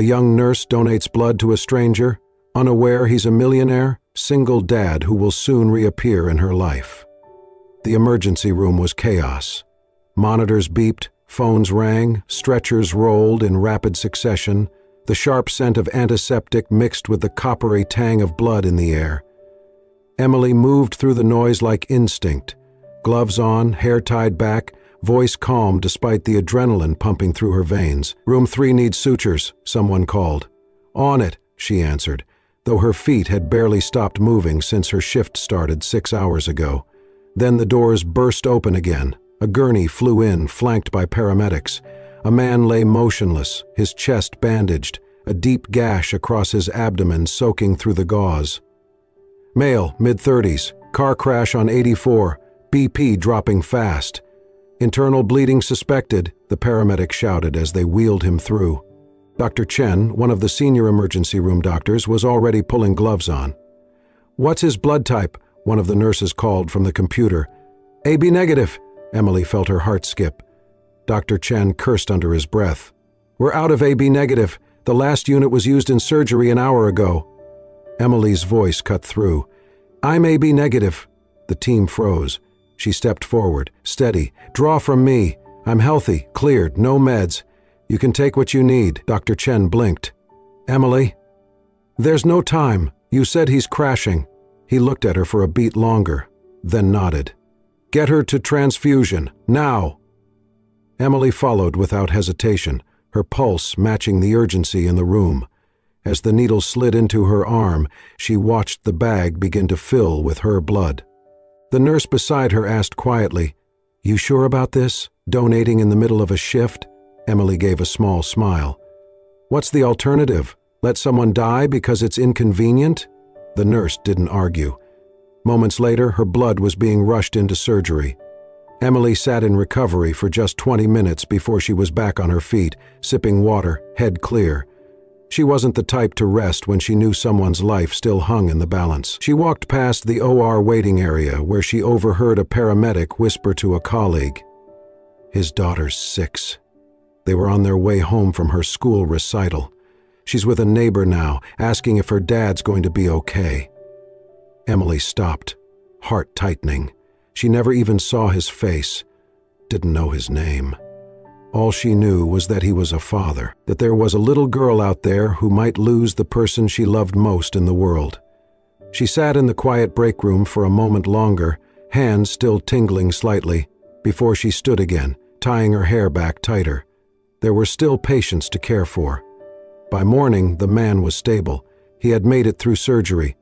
A young nurse donates blood to a stranger, unaware he's a millionaire, single dad who will soon reappear in her life. The emergency room was chaos. Monitors beeped, phones rang, stretchers rolled in rapid succession, the sharp scent of antiseptic mixed with the coppery tang of blood in the air. Emily moved through the noise like instinct, gloves on, hair tied back, voice calm despite the adrenaline pumping through her veins. "Room 3 needs sutures," someone called. "On it," she answered, though her feet had barely stopped moving since her shift started 6 hours ago. Then the doors burst open again. A gurney flew in, flanked by paramedics. A man lay motionless, his chest bandaged, a deep gash across his abdomen soaking through the gauze. "Male, mid-30s, car crash on 84, BP dropping fast. Internal bleeding suspected," the paramedic shouted as they wheeled him through. Dr. Chen, one of the senior emergency room doctors, was already pulling gloves on. "What's his blood type?" one of the nurses called from the computer. "AB negative." Emily felt her heart skip. Dr. Chen cursed under his breath. "We're out of AB negative. The last unit was used in surgery an hour ago." Emily's voice cut through. "I'm AB negative." The team froze. She stepped forward. "Steady. Draw from me. I'm healthy, cleared, no meds. You can take what you need." Dr. Chen blinked. "Emily?" "There's no time. You said he's crashing." He looked at her for a beat longer, then nodded. "Get her to transfusion, now." Emily followed without hesitation, her pulse matching the urgency in the room. As the needle slid into her arm, she watched the bag begin to fill with her blood. The nurse beside her asked quietly, "You sure about this? Donating in the middle of a shift?" Emily gave a small smile. "What's the alternative? Let someone die because it's inconvenient?" The nurse didn't argue. Moments later, her blood was being rushed into surgery. Emily sat in recovery for just 20 minutes before she was back on her feet, sipping water, head clear. She wasn't the type to rest when she knew someone's life still hung in the balance. She walked past the OR waiting area where she overheard a paramedic whisper to a colleague, "His daughter's 6. They were on their way home from her school recital. She's with a neighbor now, asking if her dad's going to be okay." Emily stopped, heart tightening. She never even saw his face, didn't know his name. All she knew was that he was a father, that there was a little girl out there who might lose the person she loved most in the world. She sat in the quiet break room for a moment longer, hands still tingling slightly, before she stood again, tying her hair back tighter. There were still patients to care for. By morning, the man was stable. He had made it through surgery.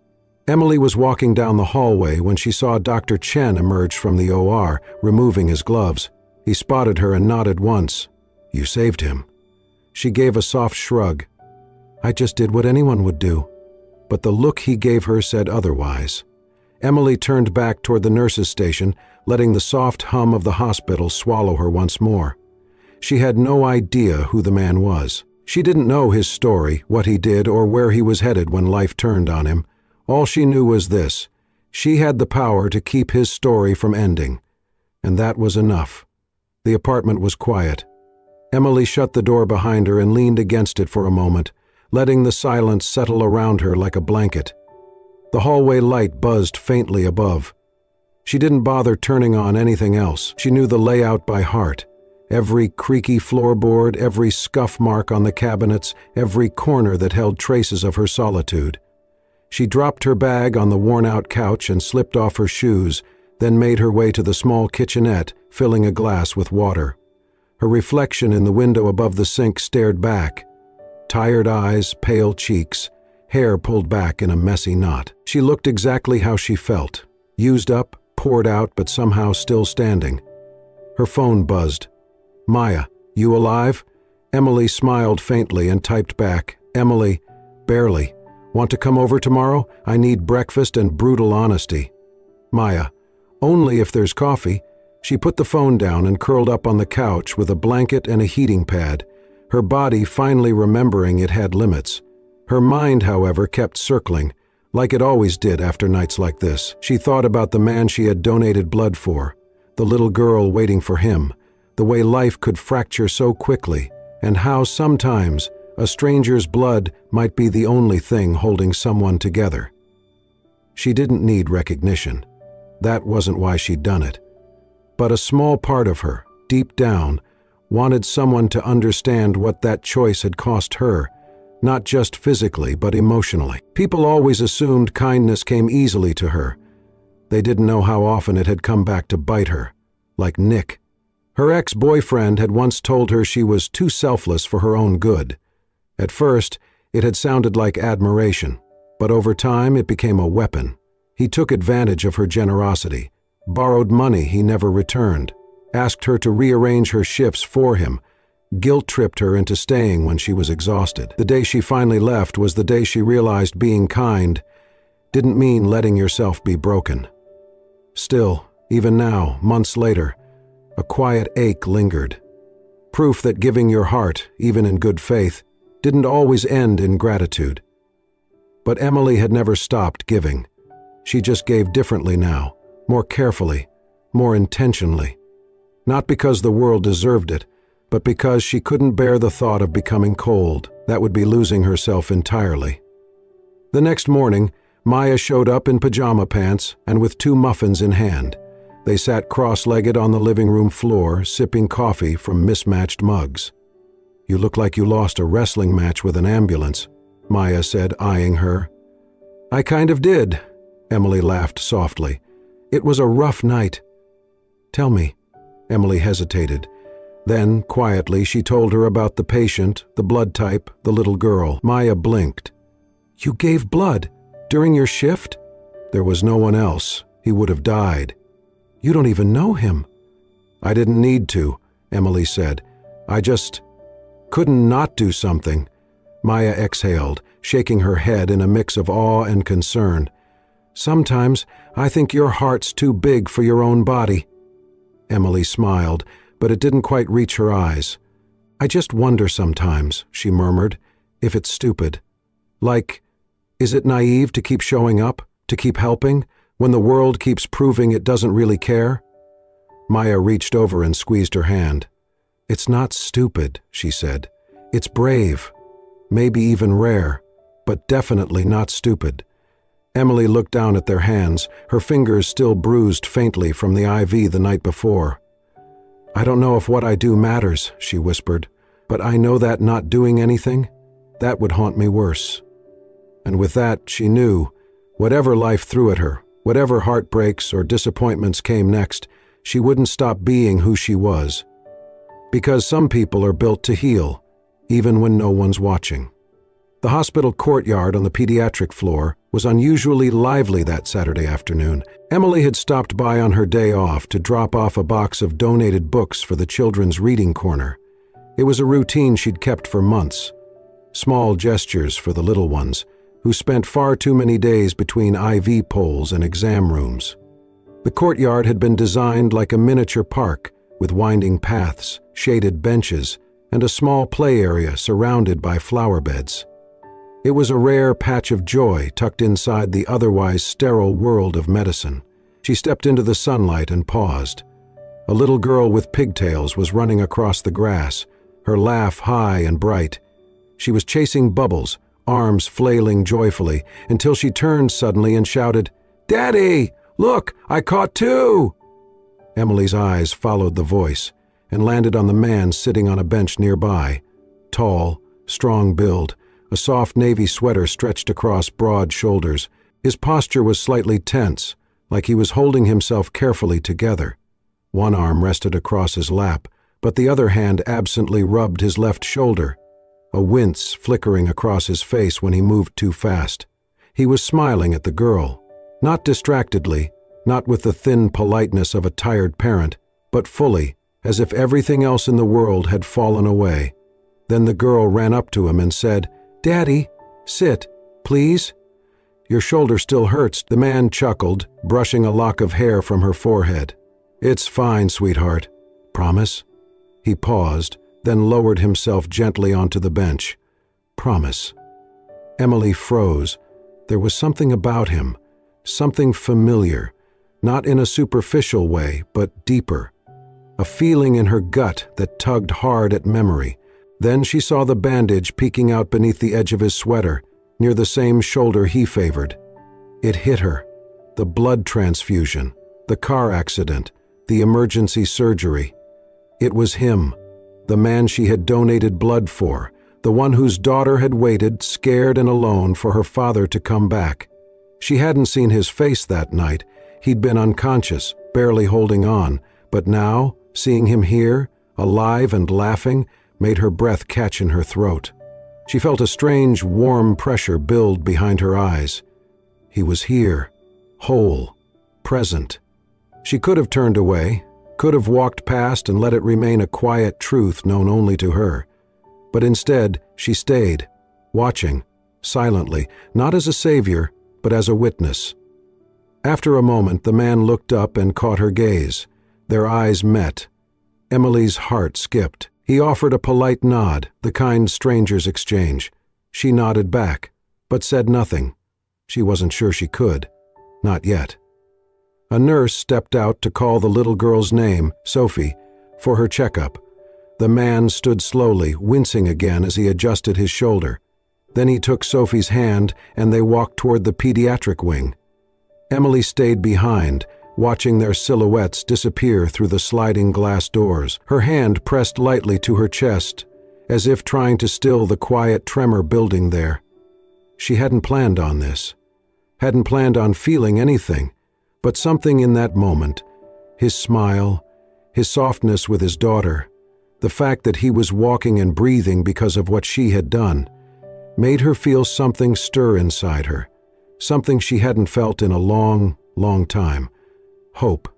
Emily was walking down the hallway when she saw Dr. Chen emerge from the OR, removing his gloves. He spotted her and nodded once. "You saved him." She gave a soft shrug. "I just did what anyone would do." But the look he gave her said otherwise. Emily turned back toward the nurse's station, letting the soft hum of the hospital swallow her once more. She had no idea who the man was. She didn't know his story, what he did, or where he was headed when life turned on him. All she knew was this: she had the power to keep his story from ending. And that was enough. The apartment was quiet. Emily shut the door behind her and leaned against it for a moment, letting the silence settle around her like a blanket. The hallway light buzzed faintly above. She didn't bother turning on anything else. She knew the layout by heart. Every creaky floorboard, every scuff mark on the cabinets, every corner that held traces of her solitude. She dropped her bag on the worn-out couch and slipped off her shoes, then made her way to the small kitchenette, filling a glass with water. Her reflection in the window above the sink stared back. Tired eyes, pale cheeks, hair pulled back in a messy knot. She looked exactly how she felt, used up, poured out, but somehow still standing. Her phone buzzed. "Maya, you alive?" Emily smiled faintly and typed back, "Emily, barely. Want to come over tomorrow? I need breakfast and brutal honesty." Maya, "Only if there's coffee." She put the phone down and curled up on the couch with a blanket and a heating pad, her body finally remembering it had limits. Her mind, however, kept circling, like it always did after nights like this. She thought about the man she had donated blood for, the little girl waiting for him, the way life could fracture so quickly, and how sometimes A stranger's blood might be the only thing holding someone together. She didn't need recognition. That wasn't why she'd done it. But a small part of her, deep down, wanted someone to understand what that choice had cost her, not just physically, but emotionally. People always assumed kindness came easily to her. They didn't know how often it had come back to bite her, like Nick. Her ex-boyfriend had once told her she was too selfless for her own good. At first, it had sounded like admiration, but over time it became a weapon. He took advantage of her generosity, borrowed money he never returned, asked her to rearrange her shifts for him, guilt-tripped her into staying when she was exhausted. The day she finally left was the day she realized being kind didn't mean letting yourself be broken. Still, even now, months later, a quiet ache lingered. Proof that giving your heart, even in good faith, didn't always end in gratitude. But Emily had never stopped giving. She just gave differently now, more carefully, more intentionally. Not because the world deserved it, but because she couldn't bear the thought of becoming cold. That would be losing herself entirely. The next morning, Maya showed up in pajama pants and with 2 muffins in hand. They sat cross-legged on the living room floor, sipping coffee from mismatched mugs. "You look like you lost a wrestling match with an ambulance," Maya said, eyeing her. "I kind of did," Emily laughed softly. "It was a rough night." "Tell me." Emily hesitated. Then, quietly, she told her about the patient, the blood type, the little girl. Maya blinked. "You gave blood? During your shift?" "There was no one else. He would have died." "You don't even know him." "I didn't need to," Emily said. "I just couldn't not do something." Maya exhaled, shaking her head in a mix of awe and concern. "Sometimes I think your heart's too big for your own body." Emily smiled, but it didn't quite reach her eyes. "I just wonder sometimes," she murmured, "if it's stupid. Like, is it naive to keep showing up, to keep helping, when the world keeps proving it doesn't really care?" Maya reached over and squeezed her hand. "It's not stupid," she said. "It's brave. Maybe even rare, but definitely not stupid." Emily looked down at their hands, her fingers still bruised faintly from the IV the night before. "I don't know if what I do matters," she whispered, "but I know that not doing anything, that would haunt me worse." And with that, she knew, whatever life threw at her, whatever heartbreaks or disappointments came next, she wouldn't stop being who she was. Because some people are built to heal, even when no one's watching. The hospital courtyard on the pediatric floor was unusually lively that Saturday afternoon. Emily had stopped by on her day off to drop off a box of donated books for the children's reading corner. It was a routine she'd kept for months. Small gestures for the little ones, who spent far too many days between IV poles and exam rooms. The courtyard had been designed like a miniature park, with winding paths, shaded benches, and a small play area surrounded by flower beds. It was a rare patch of joy tucked inside the otherwise sterile world of medicine. She stepped into the sunlight and paused. A little girl with pigtails was running across the grass, her laugh high and bright. She was chasing bubbles, arms flailing joyfully, until she turned suddenly and shouted, "Daddy, look, I caught 2!" Emily's eyes followed the voice and landed on the man sitting on a bench nearby. Tall, strong build, a soft navy sweater stretched across broad shoulders. His posture was slightly tense, like he was holding himself carefully together. One arm rested across his lap, but the other hand absently rubbed his left shoulder, a wince flickering across his face when he moved too fast. He was smiling at the girl, not distractedly, not with the thin politeness of a tired parent, but fully, as if everything else in the world had fallen away. Then the girl ran up to him and said, "Daddy, sit, please." "Your shoulder still hurts," the man chuckled, brushing a lock of hair from her forehead. "It's fine, sweetheart. Promise?" He paused, then lowered himself gently onto the bench. "Promise." Emily froze. There was something about him, something familiar, not in a superficial way, but deeper. A feeling in her gut that tugged hard at memory, Then she saw the bandage peeking out beneath the edge of his sweater, near the same shoulder he favored. It hit her. The blood transfusion, the car accident, the emergency surgery. It was him, the man she had donated blood for, the one whose daughter had waited, scared and alone, for her father to come back. She hadn't seen his face that night. He'd been unconscious, barely holding on, but now, seeing him here, alive and laughing, made her breath catch in her throat. She felt a strange, warm pressure build behind her eyes. He was here, whole, present. She could have turned away, could have walked past and let it remain a quiet truth known only to her. But instead, she stayed, watching, silently, not as a savior, but as a witness. After a moment, the man looked up and caught her gaze. Their eyes met. Emily's heart skipped. He offered a polite nod, the kind strangers exchange. She nodded back, but said nothing. She wasn't sure she could. Not yet. A nurse stepped out to call the little girl's name, Sophie, for her checkup. The man stood slowly, wincing again as he adjusted his shoulder. Then he took Sophie's hand and they walked toward the pediatric wing. Emily stayed behind, watching their silhouettes disappear through the sliding glass doors, her hand pressed lightly to her chest, as if trying to still the quiet tremor building there. She hadn't planned on this, hadn't planned on feeling anything, but something in that moment, his smile, his softness with his daughter, the fact that he was walking and breathing because of what she had done, made her feel something stir inside her, something she hadn't felt in a long, long time. Hope.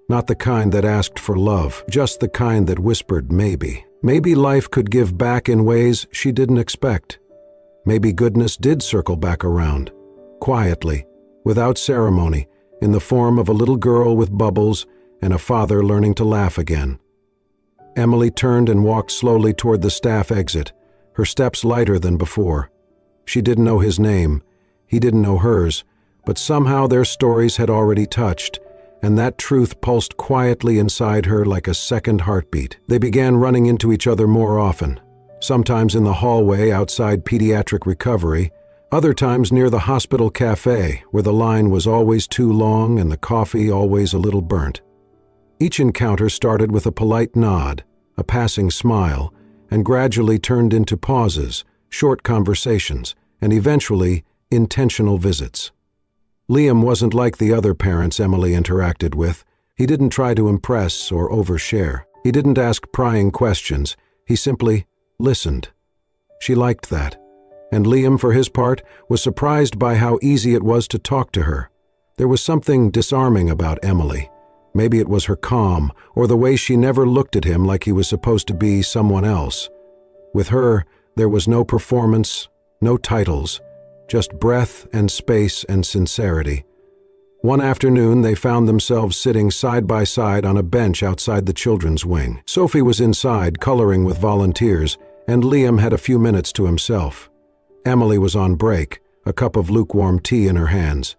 Not the kind that asked for love, just the kind that whispered maybe. Maybe life could give back in ways she didn't expect. Maybe goodness did circle back around, quietly, without ceremony, in the form of a little girl with bubbles and a father learning to laugh again. Emily turned and walked slowly toward the staff exit, her steps lighter than before. She didn't know his name, he didn't know hers, but somehow their stories had already touched, and that truth pulsed quietly inside her like a second heartbeat. They began running into each other more often, sometimes in the hallway outside pediatric recovery, other times near the hospital cafe, where the line was always too long and the coffee always a little burnt. Each encounter started with a polite nod, a passing smile, and gradually turned into pauses, short conversations, and eventually intentional visits. Liam wasn't like the other parents Emily interacted with. He didn't try to impress or overshare. He didn't ask prying questions. He simply listened. She liked that. And Liam, for his part, was surprised by how easy it was to talk to her. There was something disarming about Emily. Maybe it was her calm, or the way she never looked at him like he was supposed to be someone else. With her, there was no performance, no titles, just breath and space and sincerity. One afternoon, they found themselves sitting side by side on a bench outside the children's wing. Sophie was inside, coloring with volunteers, and Liam had a few minutes to himself. Emily was on break, a cup of lukewarm tea in her hands.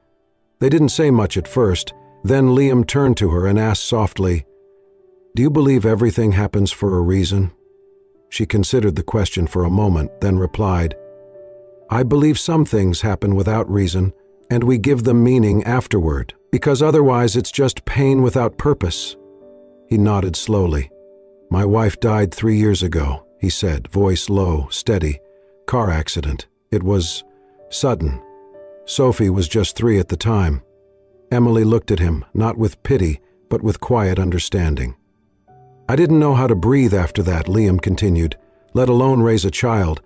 They didn't say much at first. Then Liam turned to her and asked softly, "Do you believe everything happens for a reason?" She considered the question for a moment, then replied, "I believe some things happen without reason, and we give them meaning afterward, because otherwise it's just pain without purpose." He nodded slowly. "My wife died 3 years ago," he said, voice low, steady. "Car accident. It was sudden. Sophie was just 3 at the time." Emily looked at him, not with pity, but with quiet understanding. "I didn't know how to breathe after that," Liam continued, "let alone raise a child.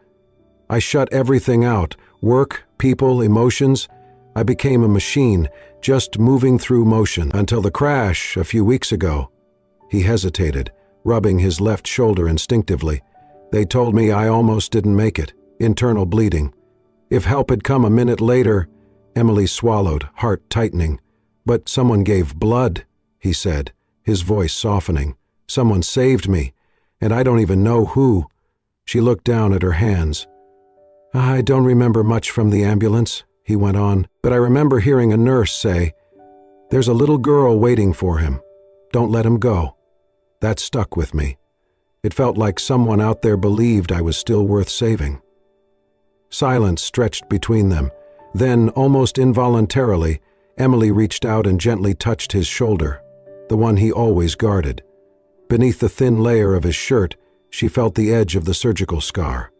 I shut everything out, work, people, emotions. I became a machine, just moving through motion, until the crash a few weeks ago." He hesitated, rubbing his left shoulder instinctively. "They told me I almost didn't make it, internal bleeding. If help had come a minute later—" Emily swallowed, heart tightening. "But someone gave blood," he said, his voice softening. "Someone saved me, and I don't even know who." She looked down at her hands. "I don't remember much from the ambulance," he went on, "but I remember hearing a nurse say, 'There's a little girl waiting for him. Don't let him go.' That stuck with me. It felt like someone out there believed I was still worth saving. Silence stretched between them. Then, almost involuntarily, Emily reached out and gently touched his shoulder, the one he always guarded. Beneath the thin layer of his shirt, she felt the edge of the surgical scar.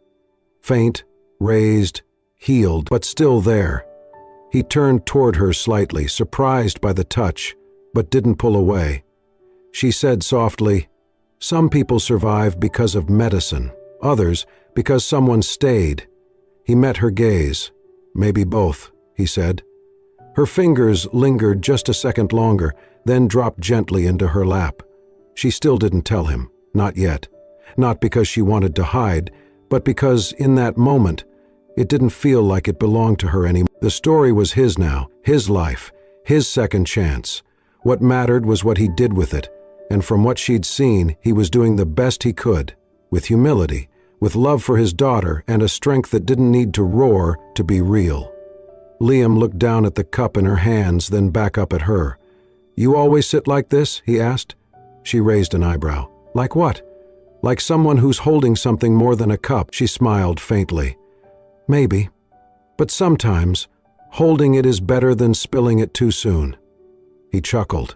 Faint, raised, healed, but still there. He turned toward her slightly, surprised by the touch, but didn't pull away. She said softly, "Some people survive because of medicine, others because someone stayed." He met her gaze. "Maybe both," he said. Her fingers lingered just a second longer, then dropped gently into her lap. She still didn't tell him, not yet. Not because she wanted to hide, but because, in that moment, it didn't feel like it belonged to her anymore. The story was his now, his life, his second chance. What mattered was what he did with it, and from what she'd seen, he was doing the best he could, with humility, with love for his daughter, and a strength that didn't need to roar to be real. Liam looked down at the cup in her hands, then back up at her. "You always sit like this?" he asked. She raised an eyebrow. "Like what?" "Like someone who's holding something more than a cup," she smiled faintly. "Maybe. But sometimes, holding it is better than spilling it too soon." He chuckled.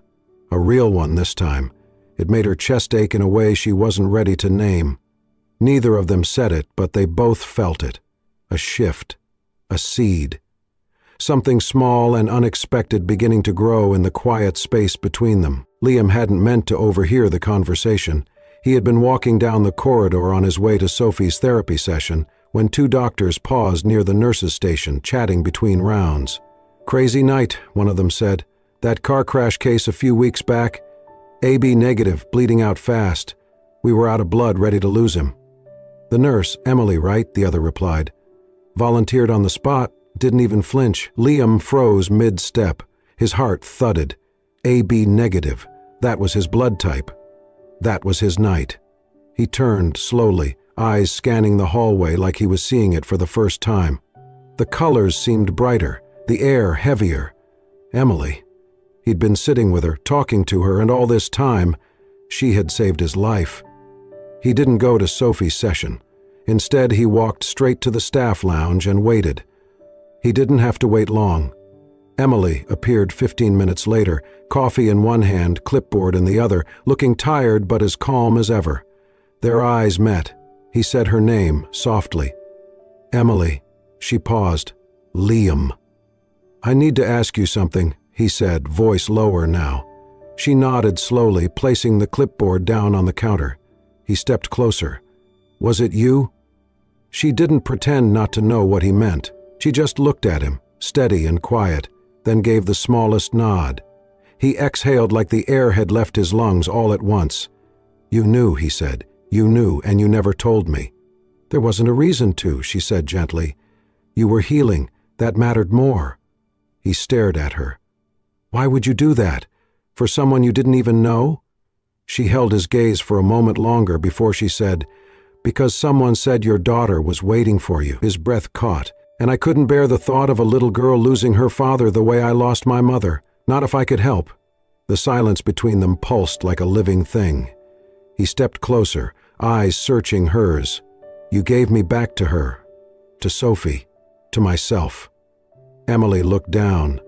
A real one this time. It made her chest ache in a way she wasn't ready to name. Neither of them said it, but they both felt it. A shift. A seed. Something small and unexpected beginning to grow in the quiet space between them. Liam hadn't meant to overhear the conversation. He had been walking down the corridor on his way to Sophie's therapy session when two doctors paused near the nurse's station, chatting between rounds. "Crazy night," one of them said. "That car crash case a few weeks back, AB negative, bleeding out fast. We were out of blood, ready to lose him." "The nurse, Emily, right?" the other replied. "Volunteered on the spot, didn't even flinch." Liam froze mid-step. His heart thudded. AB negative. That was his blood type. That was his night. He turned slowly, eyes scanning the hallway like he was seeing it for the first time. The colors seemed brighter, the air heavier. Emily. He'd been sitting with her, talking to her, and all this time, she had saved his life. He didn't go to Sophie's session. Instead, he walked straight to the staff lounge and waited. He didn't have to wait long. Emily appeared 15 minutes later, coffee in one hand, clipboard in the other, looking tired but as calm as ever. Their eyes met. He said her name softly. "Emily." She paused. "Liam." "I need to ask you something," he said, voice lower now. She nodded slowly, placing the clipboard down on the counter. He stepped closer. "Was it you?" She didn't pretend not to know what he meant. She just looked at him, steady and quiet, then gave the smallest nod. He exhaled like the air had left his lungs all at once. "You knew," he said. "You knew, and you never told me." "There wasn't a reason to," she said gently. "You were healing. That mattered more." He stared at her. "Why would you do that? For someone you didn't even know?" She held his gaze for a moment longer before she said, "Because someone said your daughter was waiting for you." His breath caught. "And I couldn't bear the thought of a little girl losing her father the way I lost my mother, not if I could help." The silence between them pulsed like a living thing. He stepped closer, eyes searching hers. "You gave me back to her, to Sophie, to myself." Emily looked down.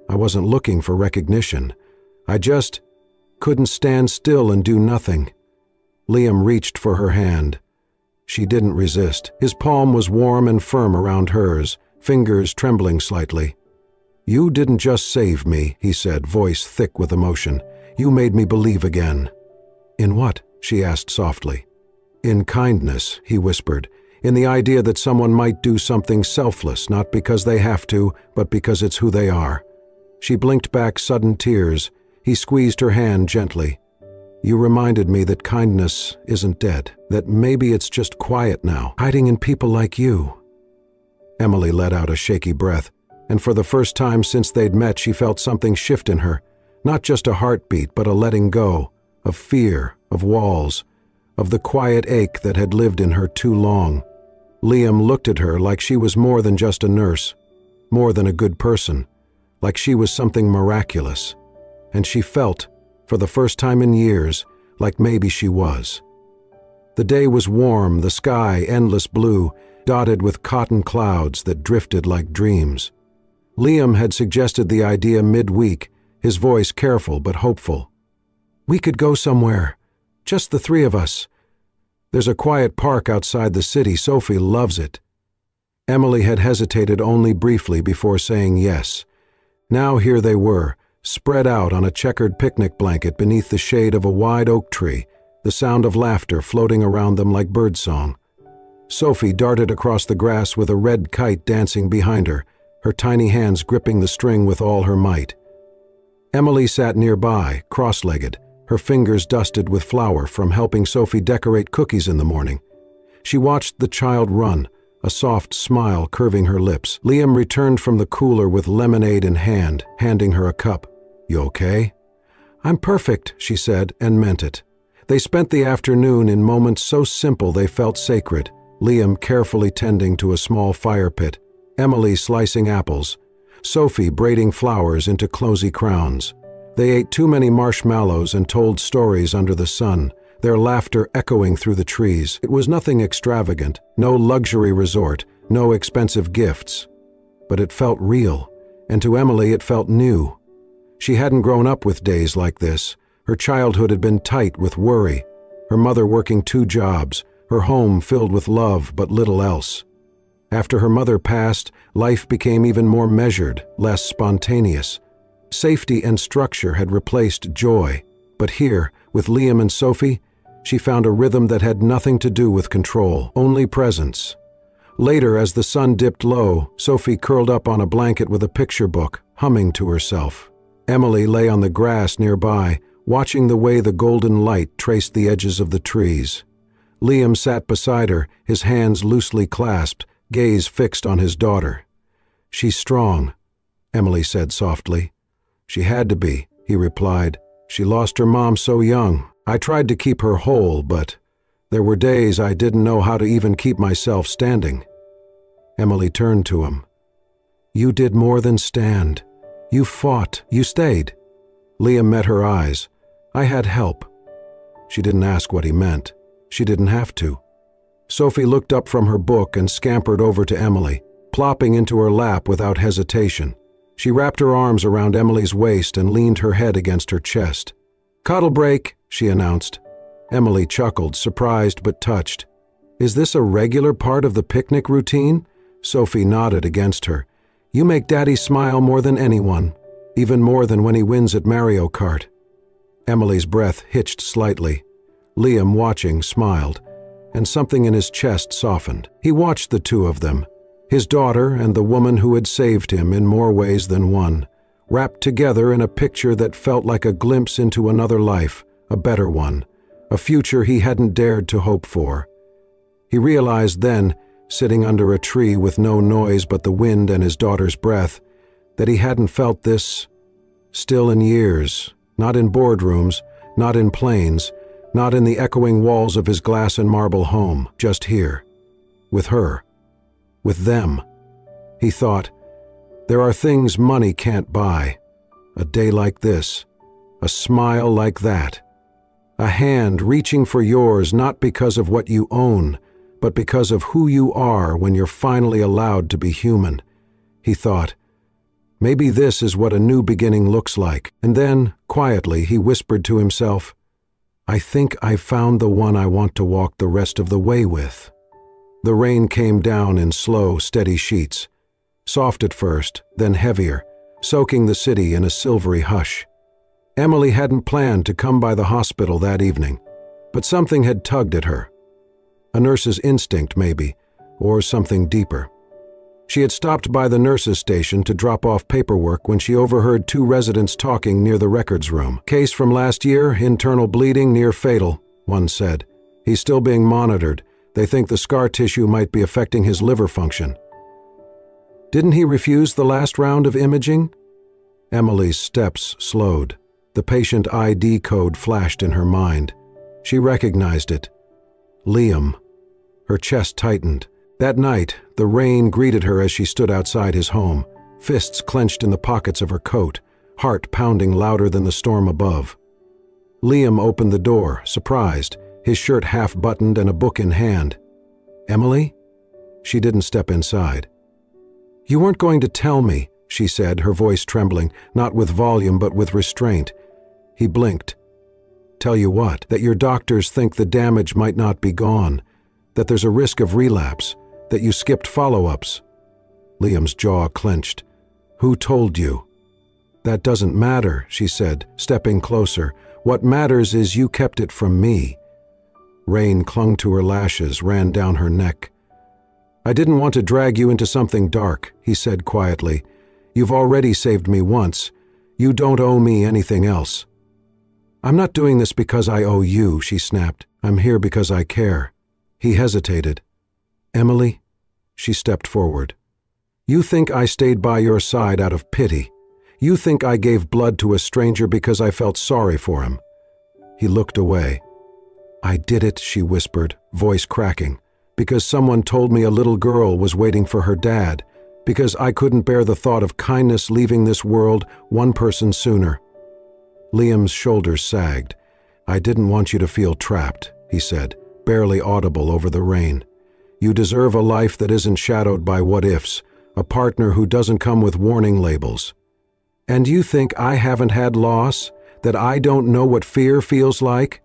"I wasn't looking for recognition. I just couldn't stand still and do nothing." Liam reached for her hand. She didn't resist. His palm was warm and firm around hers, fingers trembling slightly. "You didn't just save me," he said, voice thick with emotion. "You made me believe again." "In what?" she asked softly. "In kindness," he whispered, "in the idea that someone might do something selfless, not because they have to, but because it's who they are." She blinked back sudden tears. He squeezed her hand gently. "You reminded me that kindness isn't dead, that maybe it's just quiet now, hiding in people like you." Emily let out a shaky breath, and for the first time since they'd met she felt something shift in her, not just a heartbeat but a letting go, of fear, of walls, of the quiet ache that had lived in her too long. Liam looked at her like she was more than just a nurse, more than a good person, like she was something miraculous, and she felt, for the first time in years, like maybe she was. The day was warm, the sky endless blue, dotted with cotton clouds that drifted like dreams. Liam had suggested the idea midweek, his voice careful but hopeful. "We could go somewhere. Just the three of us. There's a quiet park outside the city. Sophie loves it." Emily had hesitated only briefly before saying yes. Now here they were, spread out on a checkered picnic blanket beneath the shade of a wide oak tree, the sound of laughter floating around them like birdsong. Sophie darted across the grass with a red kite dancing behind her, her tiny hands gripping the string with all her might. Emily sat nearby, cross-legged, her fingers dusted with flour from helping Sophie decorate cookies in the morning. She watched the child run, a soft smile curving her lips. Liam returned from the cooler with lemonade in hand, handing her a cup. "You okay?" "I'm perfect," she said, and meant it. They spent the afternoon in moments so simple they felt sacred, Liam carefully tending to a small fire pit, Emily slicing apples, Sophie braiding flowers into cozy crowns. They ate too many marshmallows and told stories under the sun, their laughter echoing through the trees. It was nothing extravagant, no luxury resort, no expensive gifts. But it felt real, and to Emily it felt new. She hadn't grown up with days like this. Her childhood had been tight with worry, her mother working 2 jobs, her home filled with love but little else. After her mother passed, life became even more measured, less spontaneous. Safety and structure had replaced joy, but here, with Liam and Sophie, she found a rhythm that had nothing to do with control, only presence. Later, as the sun dipped low, Sophie curled up on a blanket with a picture book, humming to herself. Emily lay on the grass nearby, watching the way the golden light traced the edges of the trees. Liam sat beside her, his hands loosely clasped, gaze fixed on his daughter. "She's strong," Emily said softly. "She had to be," he replied. "She lost her mom so young. I tried to keep her whole, but there were days I didn't know how to even keep myself standing." Emily turned to him. "You did more than stand. You fought. You stayed." Liam met her eyes. "I had help." She didn't ask what he meant. She didn't have to. Sophie looked up from her book and scampered over to Emily, plopping into her lap without hesitation. She wrapped her arms around Emily's waist and leaned her head against her chest. "Cuddle break," she announced. Emily chuckled, surprised but touched. "Is this a regular part of the picnic routine?" Sophie nodded against her. "You make Daddy smile more than anyone, even more than when he wins at Mario Kart." Emily's breath hitched slightly. Liam, watching, smiled, and something in his chest softened. He watched the two of them, his daughter and the woman who had saved him in more ways than one, wrapped together in a picture that felt like a glimpse into another life, a better one, a future he hadn't dared to hope for. He realized then, sitting under a tree with no noise but the wind and his daughter's breath, that he hadn't felt this still in years, not in boardrooms, not in planes, not in the echoing walls of his glass and marble home, just here, with her, with them. He thought, there are things money can't buy. A day like this, a smile like that, a hand reaching for yours not because of what you own, but because of who you are when you're finally allowed to be human. He thought, maybe this is what a new beginning looks like. And then, quietly, he whispered to himself, I think I've found the one I want to walk the rest of the way with. The rain came down in slow, steady sheets, soft at first, then heavier, soaking the city in a silvery hush. Emily hadn't planned to come by the hospital that evening, but something had tugged at her. A nurse's instinct, maybe, or something deeper. She had stopped by the nurse's station to drop off paperwork when she overheard two residents talking near the records room. Case from last year, internal bleeding near fatal, one said. He's still being monitored. They think the scar tissue might be affecting his liver function. Didn't he refuse the last round of imaging? Emily's steps slowed. The patient ID code flashed in her mind. She recognized it. Liam. Her chest tightened. That night, the rain greeted her as she stood outside his home, fists clenched in the pockets of her coat, heart pounding louder than the storm above. Liam opened the door, surprised, his shirt half-buttoned and a book in hand. "Emily?" She didn't step inside. "You weren't going to tell me," she said, her voice trembling, not with volume but with restraint. He blinked. "Tell you what? That your doctors think the damage might not be gone, that there's a risk of relapse, that you skipped follow-ups." Liam's jaw clenched. "Who told you?" "That doesn't matter," she said, stepping closer. "What matters is you kept it from me." Rain clung to her lashes, ran down her neck. "I didn't want to drag you into something dark," he said quietly. "You've already saved me once. You don't owe me anything else." "I'm not doing this because I owe you," she snapped. "I'm here because I care." He hesitated. "Emily?" She stepped forward. "You think I stayed by your side out of pity. You think I gave blood to a stranger because I felt sorry for him." He looked away. "I did it," she whispered, voice cracking, "because someone told me a little girl was waiting for her dad, because I couldn't bear the thought of kindness leaving this world one person sooner." Liam's shoulders sagged. "I didn't want you to feel trapped," he said, barely audible over the rain. "You deserve a life that isn't shadowed by what-ifs, a partner who doesn't come with warning labels." "And you think I haven't had loss? That I don't know what fear feels like?"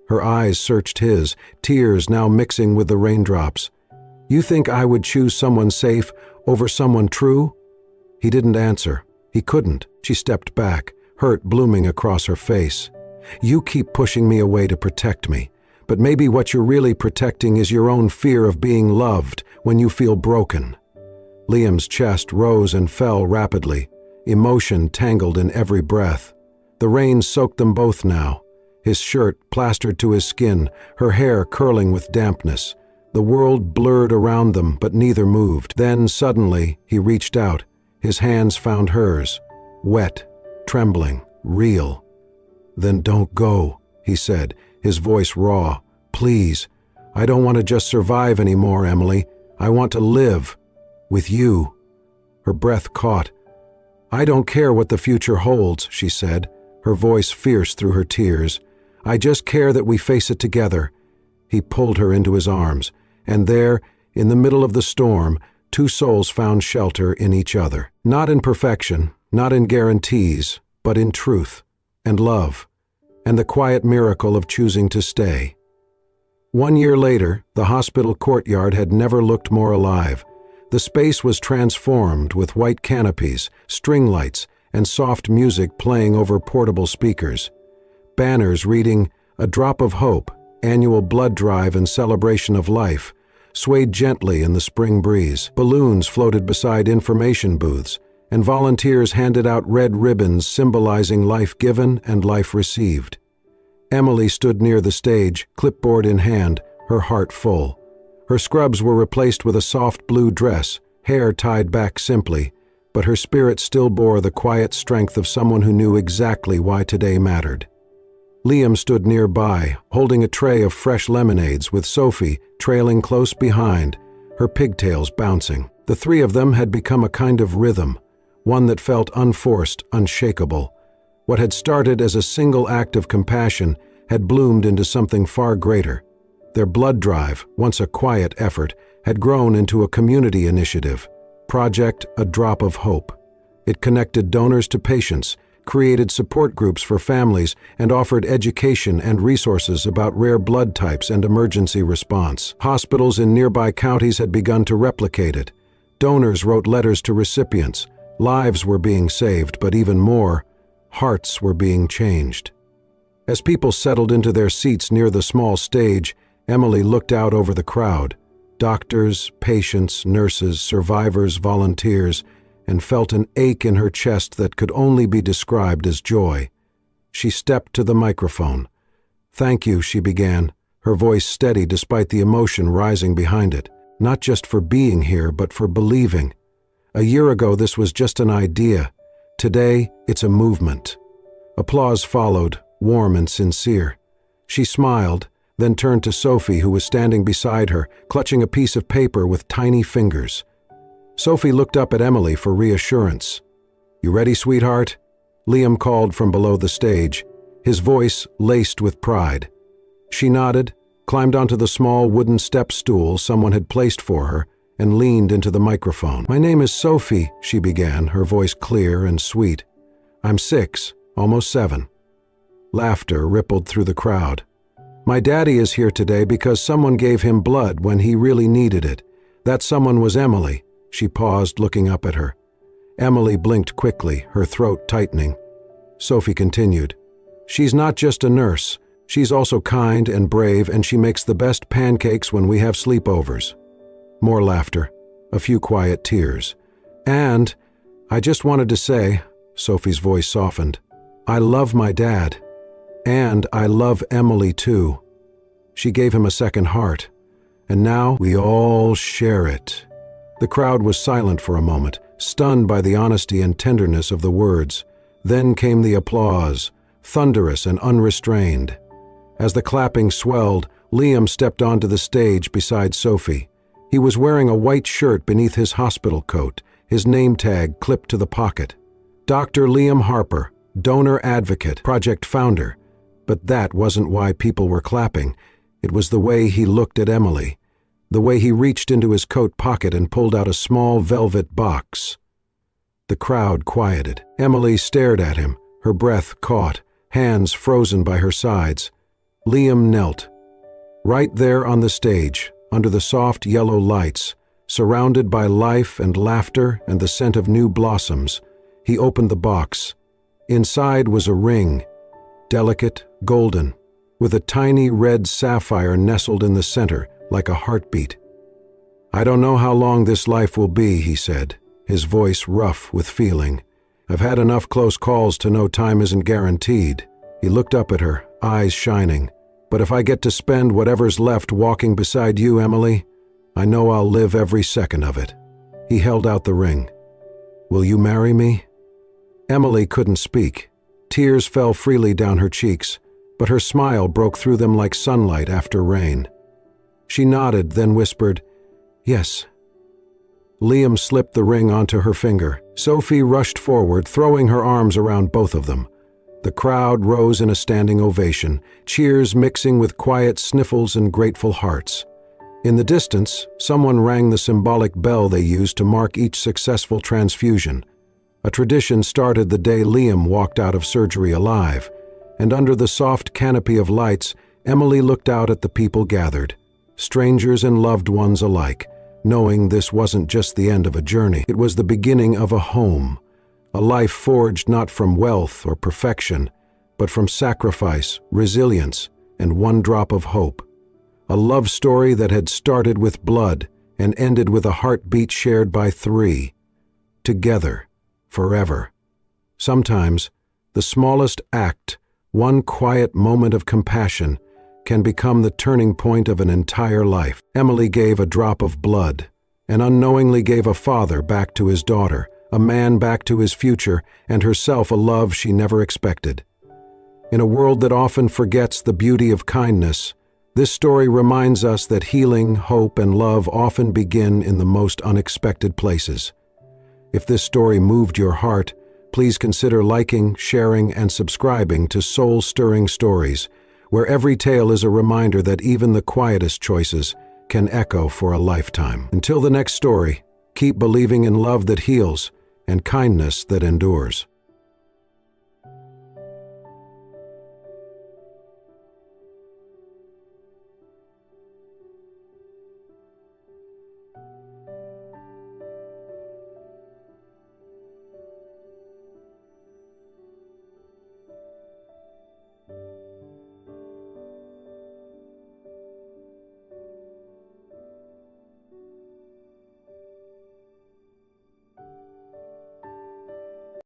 Her eyes searched his, tears now mixing with the raindrops. "You think I would choose someone safe over someone true?" He didn't answer. He couldn't. She stepped back, hurt blooming across her face. "You keep pushing me away to protect me, but maybe what you're really protecting is your own fear of being loved when you feel broken." Liam's chest rose and fell rapidly, emotion tangled in every breath. The rain soaked them both now, his shirt plastered to his skin, her hair curling with dampness. The world blurred around them, but neither moved. Then, suddenly, he reached out. His hands found hers, wet, trembling, real. "Then don't go," he said, his voice raw. "Please. I don't want to just survive anymore, Emily. I want to live. With you." Her breath caught. "I don't care what the future holds," she said, her voice fierce through her tears. "I just care that we face it together." He pulled her into his arms, and there, in the middle of the storm, two souls found shelter in each other. Not in perfection, not in guarantees, but in truth, and love, and the quiet miracle of choosing to stay. 1 year later, the hospital courtyard had never looked more alive. The space was transformed with white canopies, string lights, and soft music playing over portable speakers. Banners reading, "A Drop of Hope, Annual Blood Drive and Celebration of Life," swayed gently in the spring breeze. Balloons floated beside information booths, and volunteers handed out red ribbons symbolizing life given and life received. Emily stood near the stage, clipboard in hand, her heart full. Her scrubs were replaced with a soft blue dress, hair tied back simply, but her spirit still bore the quiet strength of someone who knew exactly why today mattered. Liam stood nearby, holding a tray of fresh lemonades with Sophie trailing close behind, her pigtails bouncing. The three of them had become a kind of rhythm, one that felt unforced, unshakable. What had started as a single act of compassion had bloomed into something far greater. Their blood drive, once a quiet effort, had grown into a community initiative, Project A Drop of Hope. It connected donors to patients, created support groups for families, and offered education and resources about rare blood types and emergency response. Hospitals in nearby counties had begun to replicate it. Donors wrote letters to recipients. Lives were being saved, but even more, hearts were being changed. As people settled into their seats near the small stage, Emily looked out over the crowd, doctors, patients, nurses, survivors, volunteers, and felt an ache in her chest that could only be described as joy. She stepped to the microphone. "Thank you," she began, her voice steady despite the emotion rising behind it. "Not just for being here, but for believing. A year ago this was just an idea. Today, it's a movement." Applause followed, warm and sincere. She smiled, then turned to Sophie, who was standing beside her, clutching a piece of paper with tiny fingers. Sophie looked up at Emily for reassurance. "You ready, sweetheart?" Liam called from below the stage, his voice laced with pride. She nodded, climbed onto the small wooden step stool someone had placed for her, and leaned into the microphone. "My name is Sophie," she began, her voice clear and sweet. "I'm 6, almost 7. Laughter rippled through the crowd. "My daddy is here today because someone gave him blood when he really needed it. That someone was Emily." She paused, looking up at her. Emily blinked quickly, her throat tightening. Sophie continued, "She's not just a nurse. She's also kind and brave, and she makes the best pancakes when we have sleepovers." More laughter, a few quiet tears. "And I just wanted to say," Sophie's voice softened, "I love my dad. And I love Emily too." She gave him a second heart. "And now we all share it." The crowd was silent for a moment, stunned by the honesty and tenderness of the words. Then came the applause, thunderous and unrestrained. As the clapping swelled, Liam stepped onto the stage beside Sophie. He was wearing a white shirt beneath his hospital coat, his name tag clipped to the pocket. Dr. Liam Harper, donor advocate, project founder. But that wasn't why people were clapping. It was the way he looked at Emily, the way he reached into his coat pocket and pulled out a small velvet box. The crowd quieted. Emily stared at him, her breath caught, hands frozen by her sides. Liam knelt. Right there on the stage, under the soft yellow lights, surrounded by life and laughter and the scent of new blossoms, he opened the box. Inside was a ring, delicate, golden, with a tiny red sapphire nestled in the center like a heartbeat. "I don't know how long this life will be," he said, his voice rough with feeling. "I've had enough close calls to know time isn't guaranteed." He looked up at her, eyes shining. "But if I get to spend whatever's left walking beside you, Emily, I know I'll live every second of it." He held out the ring. "Will you marry me?" Emily couldn't speak. Tears fell freely down her cheeks, but her smile broke through them like sunlight after rain. She nodded, then whispered, "Yes." Liam slipped the ring onto her finger. Sophie rushed forward, throwing her arms around both of them. The crowd rose in a standing ovation, cheers mixing with quiet sniffles and grateful hearts. In the distance, someone rang the symbolic bell they used to mark each successful transfusion. A tradition started the day Liam walked out of surgery alive, and under the soft canopy of lights, Emily looked out at the people gathered, strangers and loved ones alike, knowing this wasn't just the end of a journey. It was the beginning of a home, a life forged not from wealth or perfection, but from sacrifice, resilience, and one drop of hope. A love story that had started with blood and ended with a heartbeat shared by 3, together. Forever. Sometimes, the smallest act, one quiet moment of compassion, can become the turning point of an entire life. Emily gave a drop of blood, and unknowingly gave a father back to his daughter, a man back to his future, and herself a love she never expected. In a world that often forgets the beauty of kindness, this story reminds us that healing, hope, and love often begin in the most unexpected places. If this story moved your heart, please consider liking, sharing, and subscribing to Soul-Stirring Stories, where every tale is a reminder that even the quietest choices can echo for a lifetime. Until the next story, keep believing in love that heals and kindness that endures.